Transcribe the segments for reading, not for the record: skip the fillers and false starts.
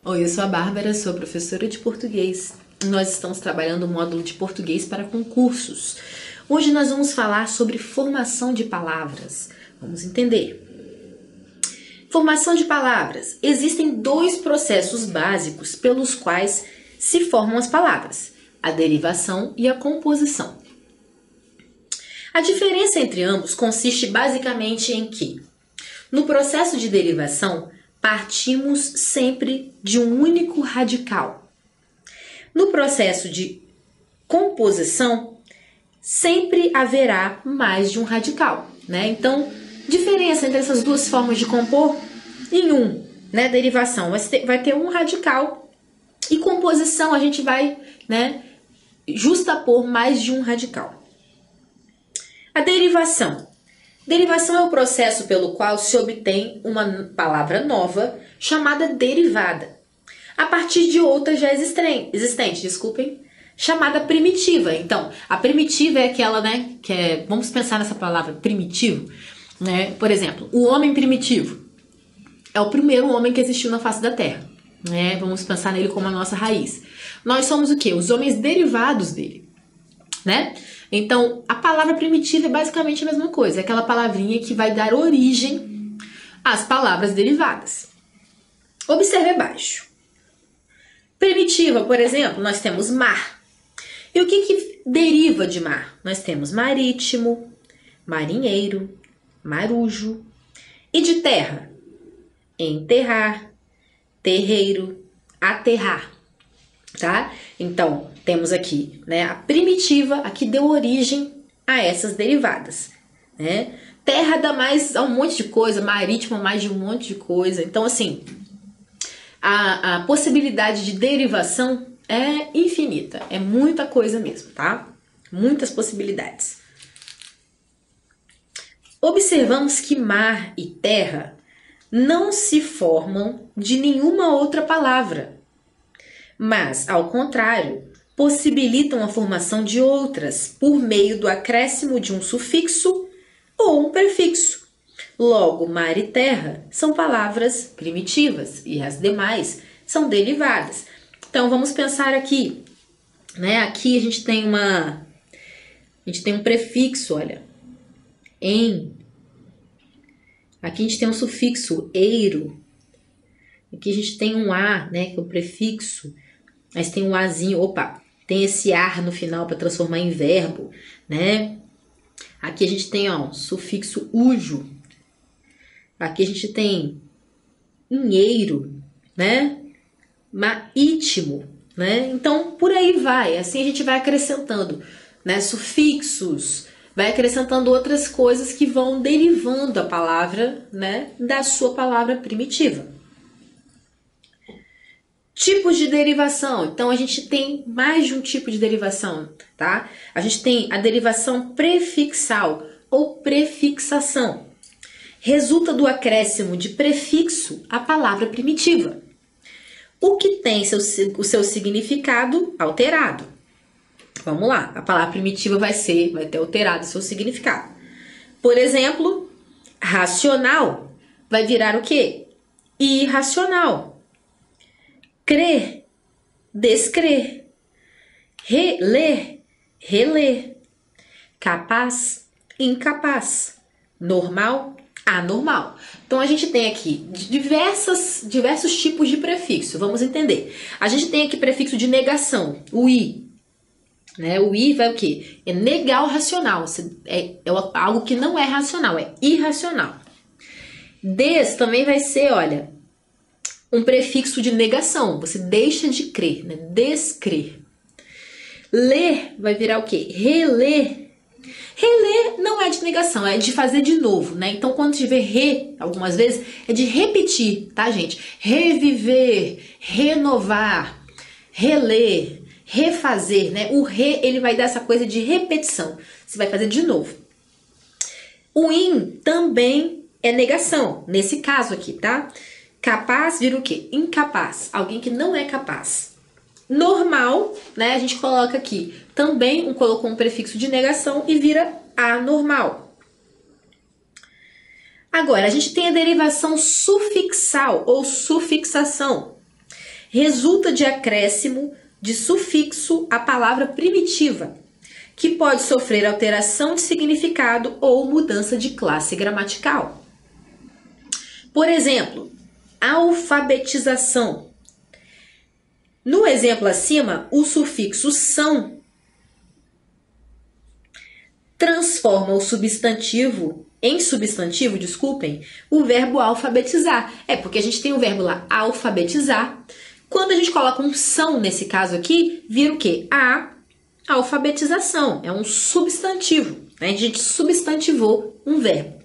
Oi, eu sou a Bárbara, sou professora de português. Nós estamos trabalhando o módulo de português para concursos. Hoje nós vamos falar sobre formação de palavras. Vamos entender. Formação de palavras. Existem dois processos básicos pelos quais se formam as palavras: a derivação e a composição. A diferença entre ambos consiste basicamente em que, no processo de derivação, partimos sempre de um único radical. No processo de composição, sempre haverá mais de um radical, né? Então, diferença entre essas duas formas de compor em derivação, vai ter um radical, e composição a gente vai, justapor mais de um radical. A derivação. Derivação é o processo pelo qual se obtém uma palavra nova chamada derivada, a partir de outra já existente, chamada primitiva. Então, a primitiva é aquela, vamos pensar nessa palavra primitivo, Por exemplo, o homem primitivo é o primeiro homem que existiu na face da Terra, Vamos pensar nele como a nossa raiz. Nós somos o quê? Os homens derivados dele, Então, a palavra primitiva é basicamente a mesma coisa, é aquela palavrinha que vai dar origem às palavras derivadas. Observe abaixo. Primitiva, por exemplo, nós temos mar. E o que deriva de mar? Nós temos marítimo, marinheiro, marujo. E de terra? Enterrar, terreiro, aterrar. Tá? Então, temos aqui, a primitiva, a que deu origem a essas derivadas, Terra dá mais a um monte de coisa, marítimo mais de um monte de coisa. Então, assim, a possibilidade de derivação é infinita, é muita coisa mesmo, tá? Muitas possibilidades. Observamos que mar e terra não se formam de nenhuma outra palavra, mas, ao contrário, possibilitam a formação de outras por meio do acréscimo de um sufixo ou um prefixo. Logo, mar e terra são palavras primitivas e as demais são derivadas. Então, vamos pensar aqui, Aqui a gente tem um prefixo, olha, em. Aqui a gente tem um sufixo, eiro. Aqui a gente tem um a, que é o prefixo. Mas tem um azinho, tem esse ar no final para transformar em verbo, Aqui a gente tem, sufixo ujo. Aqui a gente tem inheiro, Marítimo, Então, por aí vai. Assim a gente vai acrescentando, sufixos, vai acrescentando outras coisas que vão derivando a palavra, da sua palavra primitiva. Tipos de derivação. Então, a gente tem mais de um tipo de derivação, tá? A gente tem a derivação prefixal ou prefixação. Resulta do acréscimo de prefixo à palavra primitiva, o que tem o seu significado alterado. Vamos lá, a palavra primitiva vai ter alterado o seu significado. Por exemplo, racional vai virar o quê? Irracional. Crer, descrer, reler, reler, capaz, incapaz, normal, anormal. Então, a gente tem aqui diversos tipos de prefixo, vamos entender. A gente tem aqui prefixo de negação, o i. O i vai o quê? É negar o racional, é algo que não é racional, é irracional. Des também vai ser, olha, um prefixo de negação, você deixa de crer, descrer. Ler vai virar o quê? Reler. Reler não é de negação, é de fazer de novo, Então, quando tiver algumas vezes, é de repetir, tá, gente? Reviver, renovar, reler, refazer, O ele vai dar essa coisa de repetição. Você vai fazer de novo. O in também é negação, nesse caso aqui, tá? Capaz vira o quê? Incapaz. Alguém que não é capaz. Normal, A gente coloca aqui também, colocou um prefixo de negação e vira anormal. Agora, a gente tem a derivação sufixal ou sufixação. resulta de acréscimo de sufixo à palavra primitiva, que pode sofrer alteração de significado ou mudança de classe gramatical. Por exemplo, alfabetização. No exemplo acima, o sufixo são transforma o substantivo em substantivo, o verbo alfabetizar. É porque a gente tem o verbo lá, alfabetizar. Quando a gente coloca um são, nesse caso aqui, vira o quê? A alfabetização. É um substantivo. Né? A gente substantivou um verbo.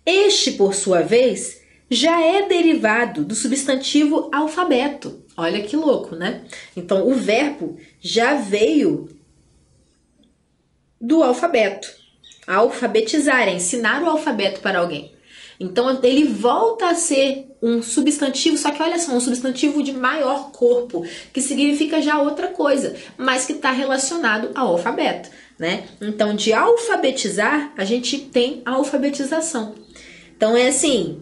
Este, por sua vez, já é derivado do substantivo alfabeto. Olha que louco, né? Então, o verbo já veio do alfabeto. Alfabetizar, é ensinar o alfabeto para alguém. Então, ele volta a ser um substantivo, só que olha só, um substantivo de maior corpo, que significa já outra coisa, mas que está relacionado ao alfabeto, né? Então, de alfabetizar, a gente tem a alfabetização. Então, é assim,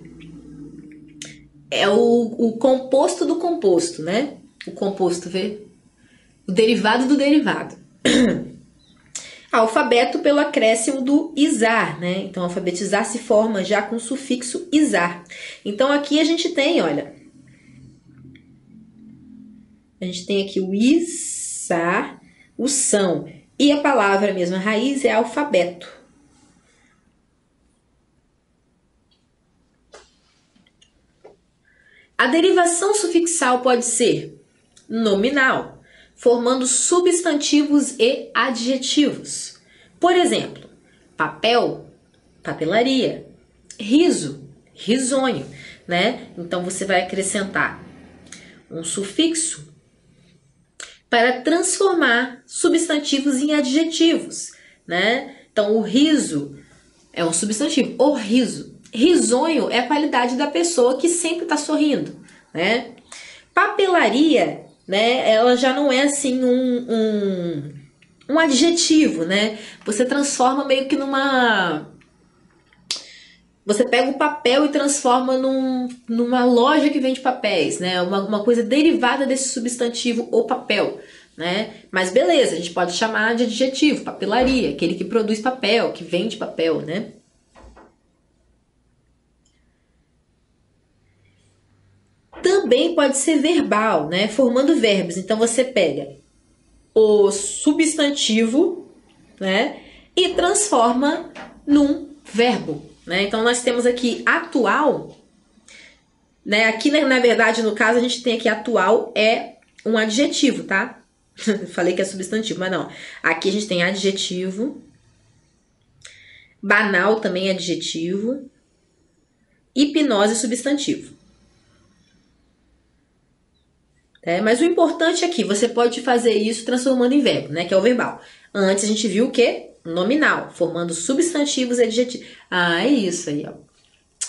é o composto do composto, né? O composto, vê? O derivado do derivado. Alfabeto pelo acréscimo do izar, né? Então, alfabetizar se forma já com o sufixo izar. Então, aqui a gente tem, olha, a gente tem aqui o izar, o são, e a palavra mesmo, a raiz é alfabeto. A derivação sufixal pode ser nominal, formando substantivos e adjetivos. Por exemplo, papel, papelaria, riso, risonho, né? Então, você vai acrescentar um sufixo para transformar substantivos em adjetivos, né? Então, o riso é um substantivo, o riso. Risonho é a qualidade da pessoa que sempre está sorrindo, né? Papelaria, né? Ela já não é assim um adjetivo, né? Você transforma meio que numa... Você pega o papel e transforma numa loja que vende papéis, né? Uma coisa derivada desse substantivo, o papel, né? Mas beleza, a gente pode chamar de adjetivo, papelaria, aquele que produz papel, que vende papel, né? Também pode ser verbal, né? Formando verbos. Então, você pega o substantivo, né? E transforma num verbo, né? Então, nós temos aqui atual, né? Aqui, na verdade, no caso, a gente tem aqui atual é um adjetivo, tá? Falei que é substantivo, mas não. Aqui a gente tem adjetivo, banal também é adjetivo, hipnose substantivo. Mas o importante aqui, você pode fazer isso transformando em verbo, né? Que é o verbal. Antes a gente viu o quê? Nominal, formando substantivos e adjetivos. Ah, é isso aí, ó.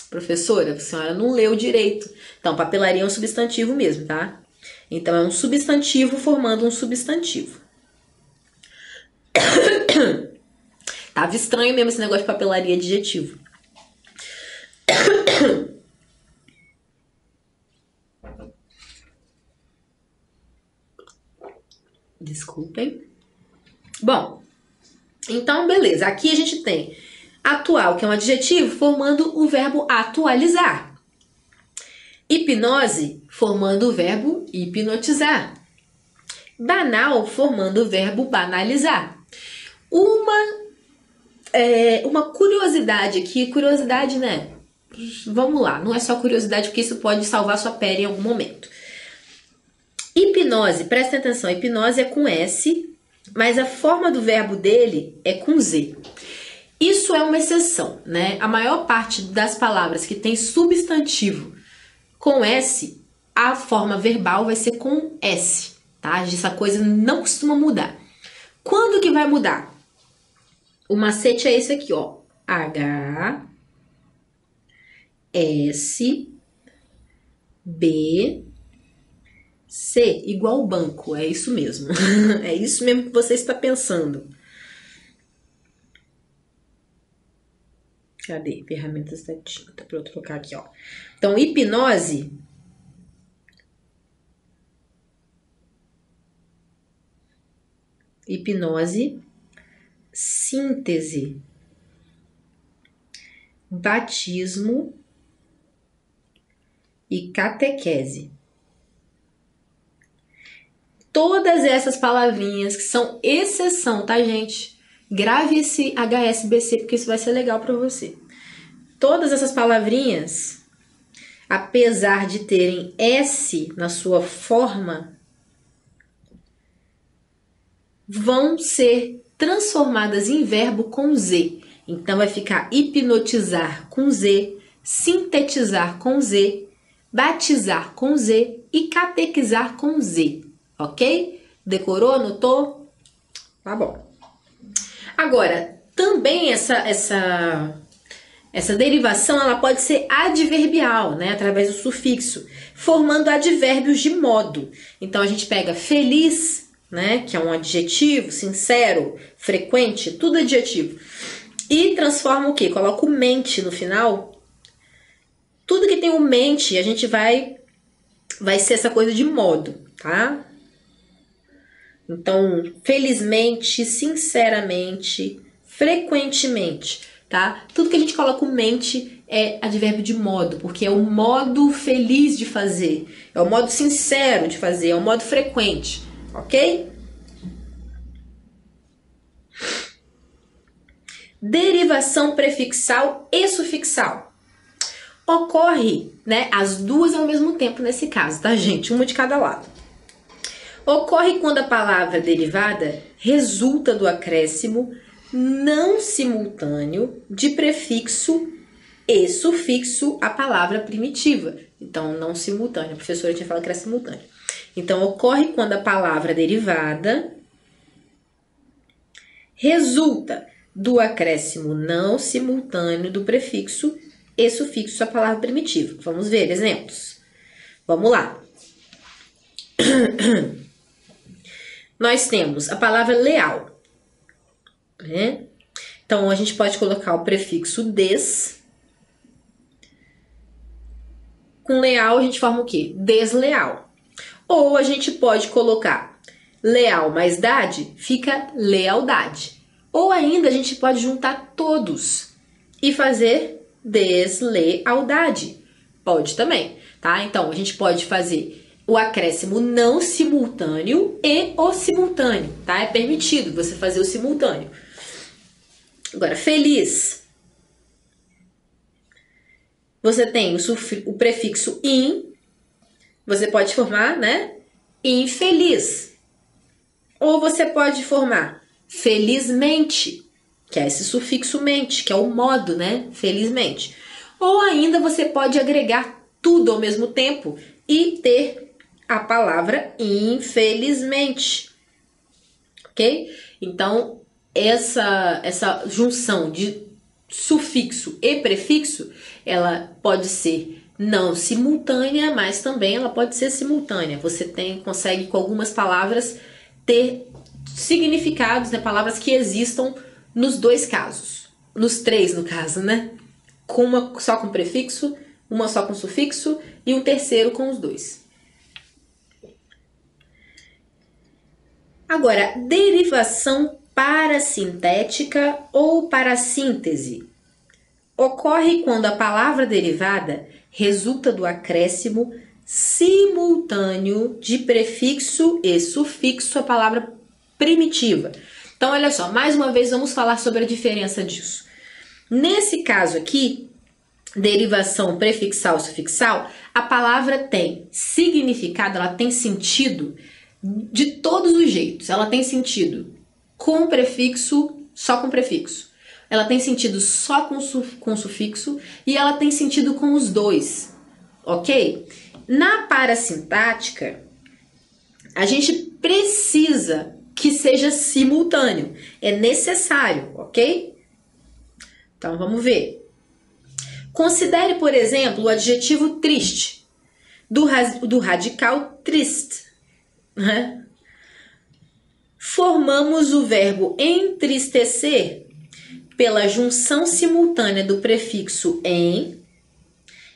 Professora, a senhora não leu direito. Então, papelaria é um substantivo mesmo, tá? Então, é um substantivo formando um substantivo. Tava estranho mesmo esse negócio de papelaria adjetivo. Desculpem. Bom, então beleza. Aqui a gente tem atual, que é um adjetivo, formando o verbo atualizar. Hipnose, formando o verbo hipnotizar. Banal, formando o verbo banalizar. Uma curiosidade aqui, curiosidade, né? Vamos lá, não é só curiosidade, porque isso pode salvar sua pele em algum momento. Hipnose, presta atenção, hipnose é com S, mas a forma do verbo dele é com Z. Isso é uma exceção, né? A maior parte das palavras que tem substantivo com S, a forma verbal vai ser com S, tá? Essa coisa não costuma mudar. Quando que vai mudar? O macete é esse aqui, ó. H, S, B, C, igual banco, é isso mesmo. É isso mesmo que você está pensando. Cadê? Ferramentas da tinta, para eu trocar aqui, ó. Então, hipnose hipnose, síntese, batismo e catequese. Todas essas palavrinhas que são exceção, tá, gente? Grave esse HSBC porque isso vai ser legal para você. Todas essas palavrinhas, apesar de terem S na sua forma, vão ser transformadas em verbo com Z. Então, vai ficar hipnotizar com Z, sintetizar com Z, batizar com Z e catequizar com Z, ok? Decorou? Anotou? Tá bom. Agora, também essa derivação ela pode ser adverbial, né? Através do sufixo, formando advérbios de modo. Então, a gente pega feliz, né? Que é um adjetivo, sincero, frequente, tudo adjetivo. E transforma o quê? Coloca o mente no final. Tudo que tem o mente, a gente vai ser essa coisa de modo, tá? Então, felizmente, sinceramente, frequentemente, tá? Tudo que a gente coloca o mente é advérbio de modo, porque é o modo feliz de fazer, é o modo sincero de fazer, é o modo frequente, ok? Derivação prefixal e sufixal. Ocorre, né, as duas ao mesmo tempo nesse caso, tá, gente? Uma de cada lado. Ocorre quando a palavra derivada resulta do acréscimo não simultâneo de prefixo e sufixo à palavra primitiva. Então, não simultâneo. A professora tinha falado que era simultâneo. Então, ocorre quando a palavra derivada resulta do acréscimo não simultâneo do prefixo e sufixo à palavra primitiva. Vamos ver exemplos. Vamos lá. Nós temos a palavra leal, né? Então, a gente pode colocar o prefixo des. Com leal, a gente forma o quê? Desleal. Ou a gente pode colocar leal mais dade, fica lealdade. Ou ainda, a gente pode juntar todos e fazer deslealdade. Pode também, tá? Então, a gente pode fazer o acréscimo não simultâneo e o simultâneo, tá? É permitido você fazer o simultâneo. Agora, feliz. Você tem o prefixo in, você pode formar, né? Infeliz. Ou você pode formar felizmente, que é esse sufixo mente, que é o modo, né? Felizmente. Ou ainda você pode agregar tudo ao mesmo tempo e ter a palavra infelizmente, ok? Então, essa junção de sufixo e prefixo, ela pode ser não simultânea, mas também ela pode ser simultânea. Você consegue com algumas palavras ter significados, né? Palavras que existam nos dois casos, nos três no caso, né? Com uma só com prefixo, uma só com sufixo e um terceiro com os dois. Agora, derivação parasintética ou parassíntese. Ocorre quando a palavra derivada resulta do acréscimo simultâneo de prefixo e sufixo à palavra primitiva. Então, olha só, mais uma vez vamos falar sobre a diferença disso. Nesse caso aqui, derivação prefixal sufixal, a palavra tem significado, ela tem sentido de todos os jeitos. Ela tem sentido com prefixo, só com prefixo. Ela tem sentido só com sufixo e ela tem sentido com os dois, ok? Na parasintática, a gente precisa que seja simultâneo. É necessário, ok? Então, vamos ver. Considere, por exemplo, o adjetivo triste, do radical triste. Né? Formamos o verbo entristecer pela junção simultânea do prefixo em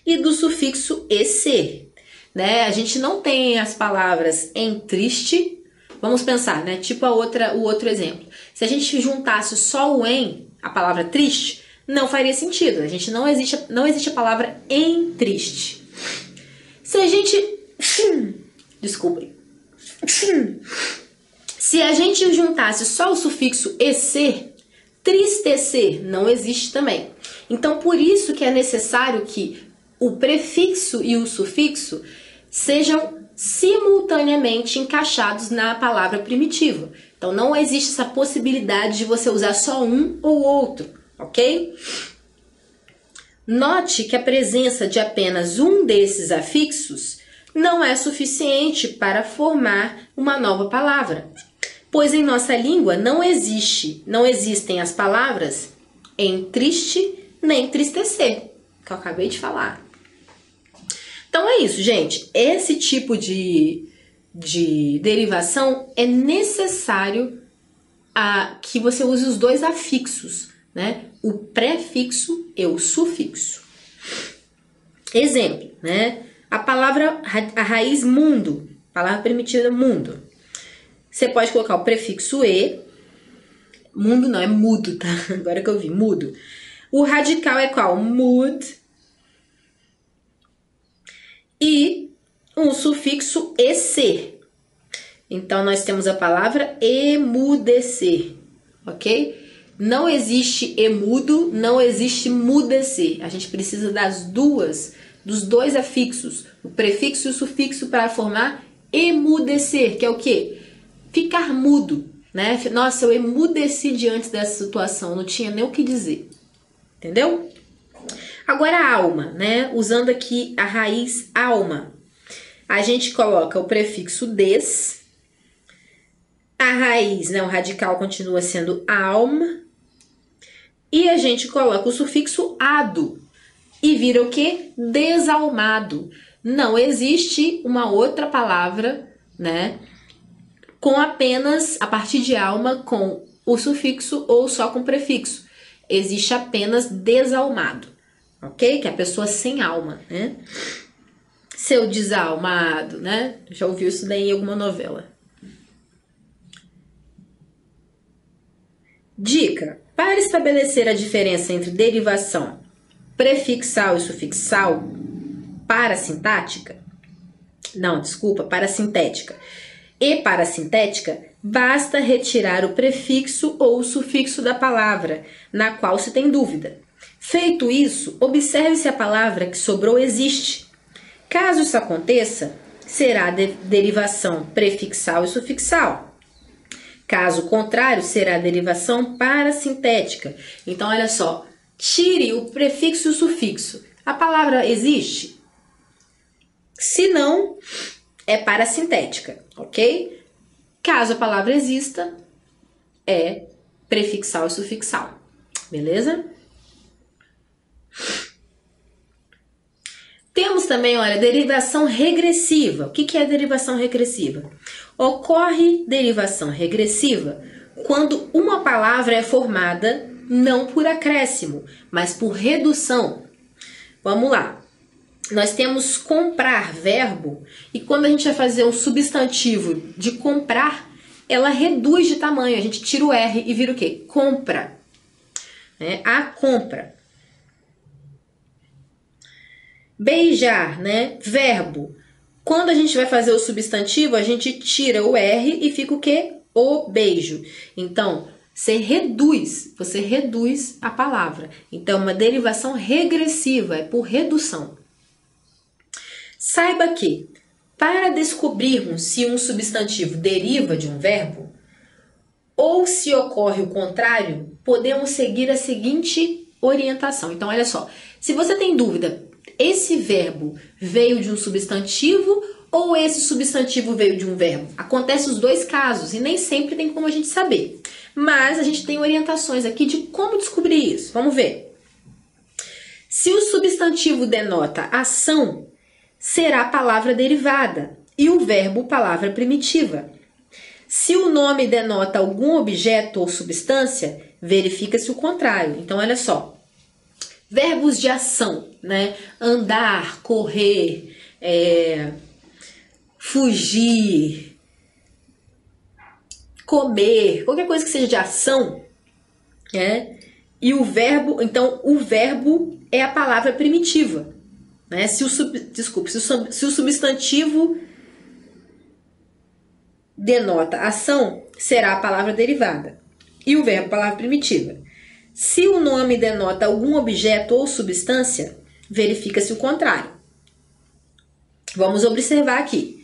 e do sufixo ecer. Né? A gente não tem as palavras entriste vamos pensar, né? Tipo o outro exemplo. Se a gente juntasse só o em, a palavra triste, não faria sentido. A gente não existe a palavra em triste. Se a gente... Desculpem. Se a gente juntasse só o sufixo ecer, tristecer não existe também. Então, por isso que é necessário que o prefixo e o sufixo sejam simultaneamente encaixados na palavra primitiva. Então, não existe essa possibilidade de você usar só um ou outro, ok? Note que a presença de apenas um desses afixos não é suficiente para formar uma nova palavra, pois em nossa língua não existem as palavras em triste nem tristecer, que eu acabei de falar. Então é isso, gente. Esse tipo de derivação é necessário que você use os dois afixos, né? O prefixo e o sufixo. Exemplo, né? A raiz mundo, palavra primitiva mundo. Você pode colocar o prefixo e, mundo não, é mudo, tá? Agora que eu vi, mudo. O radical é qual? Mud. E um sufixo ecer. Então, nós temos a palavra emudecer, ok? Não existe emudo, não existe mudecer. A gente precisa dos dois afixos, o prefixo e o sufixo, para formar emudecer, que é o quê? Ficar mudo, né? Nossa, eu emudeci diante dessa situação, não tinha nem o que dizer. Entendeu? Agora a alma, né? Usando aqui a raiz alma. A gente coloca o prefixo des. A raiz, né? O radical continua sendo alma. E a gente coloca o sufixo ado. E vira o quê? Desalmado. Não existe uma outra palavra, né? Com apenas, a partir de alma, com o sufixo ou só com prefixo. Existe apenas desalmado, ok? Que é a pessoa sem alma, né? Seu desalmado, né? Já ouviu isso daí em alguma novela. Dica: para estabelecer a diferença entre derivação prefixal e sufixal parasintética e parasintética, basta retirar o prefixo ou o sufixo da palavra na qual se tem dúvida. Feito isso, observe se a palavra que sobrou existe. Caso isso aconteça, será derivação prefixal e sufixal. Caso contrário, será derivação parasintética. Então, olha só, tire o prefixo e o sufixo. A palavra existe? Se não, é parasintética, ok? Caso a palavra exista, é prefixal e sufixal, beleza? Temos também, olha, derivação regressiva. O que é derivação regressiva? Ocorre derivação regressiva quando uma palavra é formada não por acréscimo, mas por redução. Vamos lá. Nós temos comprar, verbo, e quando a gente vai fazer um substantivo de comprar, ela reduz de tamanho. A gente tira o R e vira o quê? Compra. A compra. Beijar, né? Verbo. Quando a gente vai fazer o substantivo, a gente tira o R e fica o quê? O beijo. Então, você reduz a palavra. Então, uma derivação regressiva, é por redução. Saiba que, para descobrirmos se um substantivo deriva de um verbo, ou se ocorre o contrário, podemos seguir a seguinte orientação. Então, olha só, se você tem dúvida, esse verbo veio de um substantivo ou esse substantivo veio de um verbo? Acontece os dois casos e nem sempre tem como a gente saber. Mas a gente tem orientações aqui de como descobrir isso. Vamos ver. Se o substantivo denota ação, será palavra derivada e o verbo palavra primitiva. Se o nome denota algum objeto ou substância, verifica-se o contrário. Então, olha só. Verbos de ação, né? Andar, correr, fugir, comer, qualquer coisa que seja de ação, né? E o verbo, então o verbo é a palavra primitiva, né? Se o substantivo denota ação, será a palavra derivada. E o verbo, palavra primitiva. Se o nome denota algum objeto ou substância, verifica-se o contrário. Vamos observar aqui.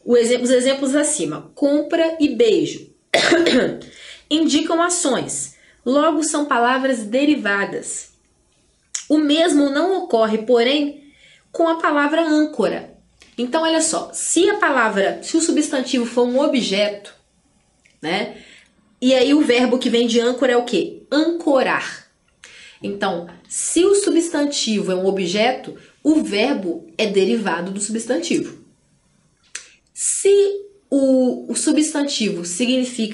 Os exemplos acima. Compra e beijo indicam ações, logo são palavras derivadas. O mesmo não ocorre, porém, com a palavra âncora. Então, olha só, se o substantivo for um objeto, né? E aí o verbo que vem de âncora é o quê? Ancorar. Então, se o substantivo é um objeto, o verbo é derivado do substantivo. Se o substantivo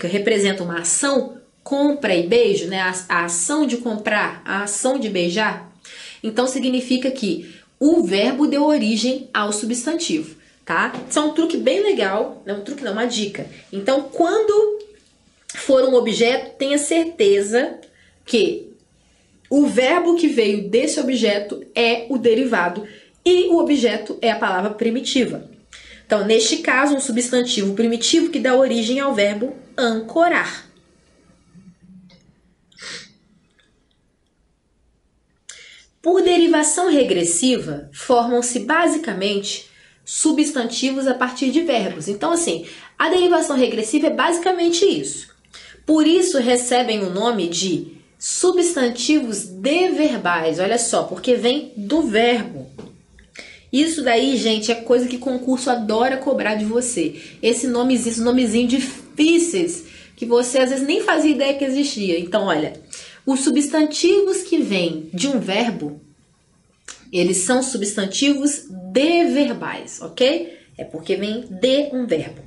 representa uma ação, compra e beijo, né? A ação de comprar, a ação de beijar, então significa que o verbo deu origem ao substantivo, tá? Isso é um truque bem legal, não é um truque não, uma dica. Então, quando for um objeto, tenha certeza que o verbo que veio desse objeto é o derivado e o objeto é a palavra primitiva. Então, neste caso, um substantivo primitivo que dá origem ao verbo ancorar. Por derivação regressiva, formam-se basicamente substantivos a partir de verbos. Então, assim, a derivação regressiva é basicamente isso. Por isso, recebem o nome de substantivos deverbais. Olha só, porque vem do verbo. Isso daí, gente, é coisa que concurso adora cobrar de você. Esses nomezinhos difíceis que você às vezes nem fazia ideia que existia. Então, olha, os substantivos que vêm de um verbo, eles são substantivos deverbais, ok? É porque vem de um verbo.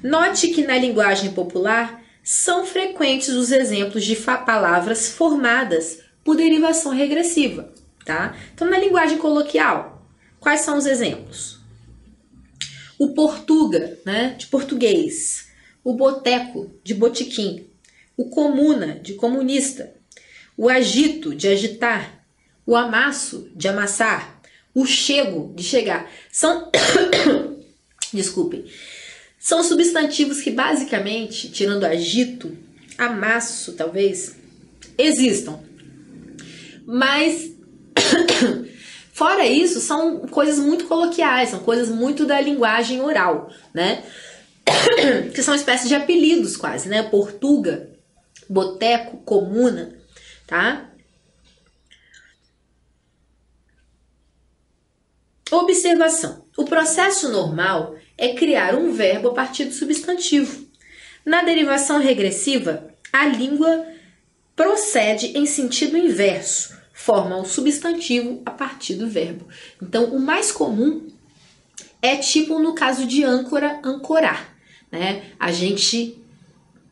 Note que na linguagem popular são frequentes os exemplos de palavras formadas por derivação regressiva, tá? Então, na linguagem coloquial, quais são os exemplos? O portuga, né, de português. O boteco, de botequim. O comuna, de comunista. O agito, de agitar. O amasso, de amassar. O chego, de chegar. Desculpem. São substantivos que basicamente, tirando agito, amasso, talvez, existam. Mas, fora isso, são coisas muito coloquiais, são coisas muito da linguagem oral, né? Que são espécies de apelidos quase, né? Portuga, boteco, comuna, tá? Observação. O processo normal é criar um verbo a partir do substantivo. Na derivação regressiva, a língua procede em sentido inverso, forma um substantivo a partir do verbo. Então, o mais comum é tipo no caso de âncora, ancorar, né? A gente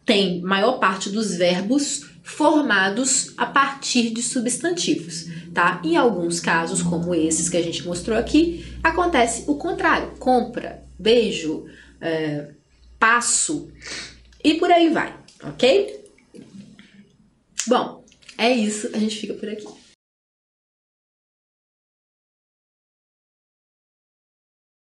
tem maior parte dos verbos formados a partir de substantivos, tá? Em alguns casos, como esses que a gente mostrou aqui, acontece o contrário. Compra, beijo, passo e por aí vai, ok? Bom, é isso. A gente fica por aqui.